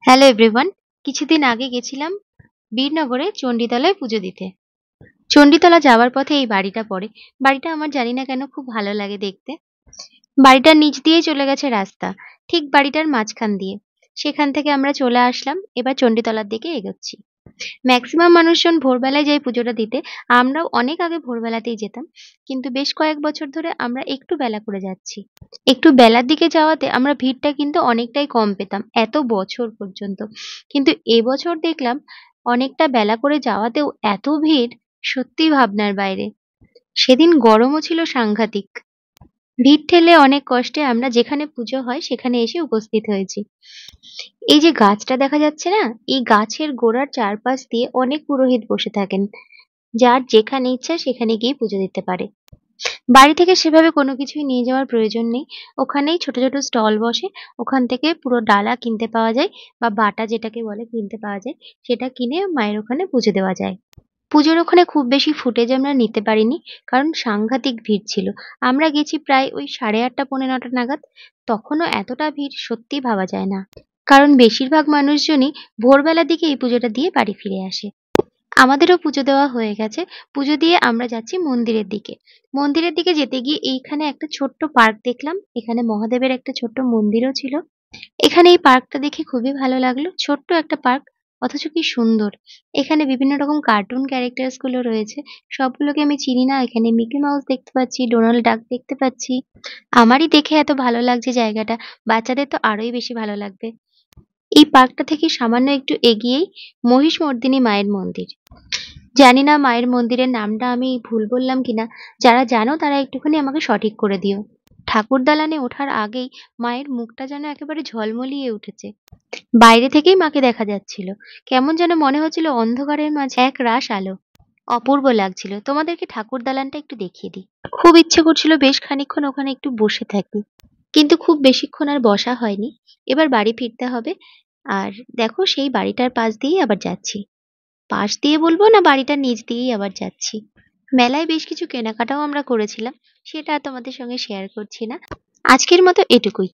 Hello everyone. কিছুদিন আগে গেছিলাম বীরনগরে চণ্ডীতলায় পুজো দিতে। চণ্ডীতলা যাওয়ার পথে এই বাড়িটা পড়ে। বাড়িটা আমার জানি না কেন খুব ভালো লাগে দেখতে। বাড়িটার নিচ দিয়েই চলে গেছে রাস্তা, ঠিক বাড়িটার মাঝখান দিয়ে। সেখান থেকে আমরা চলে আসলাম, এবার চণ্ডীতলার দিকে এগোচ্ছি। ম্যাক্সিমাম মানুষজন ভোরবেলায় যায় পুজোটা দিতে। আমরাও অনেক আগে ভোরবেলাতেই যেতাম, কিন্তু বেশ কয়েক বছর ধরে আমরা একটু বেলা করে যাচ্ছি। একটু বেলার দিকে যাওয়াতে আমরা ভিড়টা কিন্তু অনেকটাই কম পেতাম এত বছর পর্যন্ত। কিন্তু এবছর দেখলাম অনেকটা বেলা করে যাওয়াতেও এত ভিড়, সত্যিই ভাবনার বাইরে। সেদিন গরমও ছিল সাংঘাতিক। ভিড় ঠেলে অনেক কষ্টে আমরা যেখানে পুজো হয় সেখানে এসে উপস্থিত হয়েছি। এই যে গাছটা দেখা যাচ্ছে না, এই গাছের গোড়ার চারপাশ দিয়ে অনেক পুরোহিত বসে থাকেন। যার যেখানে ইচ্ছা সেখানে গিয়ে পুজো দিতে পারে। বাড়ি থেকে সেভাবে কোনো কিছুই নিয়ে যাওয়ার প্রয়োজন নেই। ওখানেই ছোট, ছোট স্টল বসে। ওখান থেকে পুরো ডালা কিনতে পাওয়া যায় বা বাটা যেটাকে বলে কিনতে পাওয়া যায়। সেটা কিনে মায়ের ওখানে পুজো দেওয়া যায়। পুজোর ওখানে খুব বেশি ফুটেজ আমরা নিতে পারিনি। কারণ সাংঘাতিক ভিড় ছিল। আমরা গেছি প্রায় ওই 8:30 পৌনে 9টা নাগাদ। তখনও এতটা ভিড় সত্যিই ভাবা যায় না। কারণ বেশিরভাগ মানুষজনই ভোরবেলার দিকে এই পুজোটা দিয়ে বাড়ি ফিরে আসে। আমাদেরও পুজো দেওয়া হয়ে গেছে। পুজো দিয়ে আমরা যাচ্ছি মন্দিরের দিকে। মন্দিরের দিকে যেতে গিয়ে এইখানে একটা ছোট্ট পার্ক দেখলাম। এখানে মহাদেবের একটা ছোট্ট মন্দিরও ছিল। এখানে এই পার্কটা দেখে খুবই ভালো লাগলো। ছোট্ট একটা পার্ক, অথচ কি সুন্দর। এখানে বিভিন্ন রকম কার্টুন ক্যারেক্টার্স গুলো রয়েছে। সবগুলোকে আমি চিনি না। এখানে মিকি মাউস দেখতে পাচ্ছি, ডোনাল্ড ডাক দেখতে পাচ্ছি। আমারই দেখে এত ভালো লাগছে জায়গাটা। বাচ্চাদের তো আরোই বেশি ভালো লাগবে। এই পার্কটা থেকে সামান্য একটু এগিয়েই মহিষমর্দিনী মায়ের মন্দির। জানি না মায়ের মন্দিরের নামটা আমি ভুল বললাম কিনা। যারা জানো তারা একটুখানি আমাকে সঠিক করে দিও। ঠাকুর দালানে ওঠার আগেই মায়ের মুখটা যেন একেবারে ঝলমলিয়ে উঠেছে। বাইরে থেকেই মাকে দেখা যাচ্ছিল। কেমন যেন মনে হচ্ছিল অন্ধকারের মাঝে এক রাশ আলো। অপূর্ব লাগছিল। তোমাদেরকে ঠাকুর দালানটা একটু দেখিয়ে দিই। খুব ইচ্ছে করছিল বেশ খানিকক্ষণ ওখানে একটু বসে থাকি, কিন্তু খুব বেশিক্ষণ আর বসা হয়নি। এবার বাড়ি ফিরতে হবে। আর দেখো সেই বাড়িটার পাশ দিয়েই আবার যাচ্ছি। পাশ দিয়ে বলবো না, বাড়িটার নিচ দিয়েই আবার যাচ্ছি। মেলায় বেশ কিছু কেনাকাটাও আমরা করেছিলাম, সেটা আর তোমাদের সঙ্গে শেয়ার করছি না। আজকের মতো এটুকুই।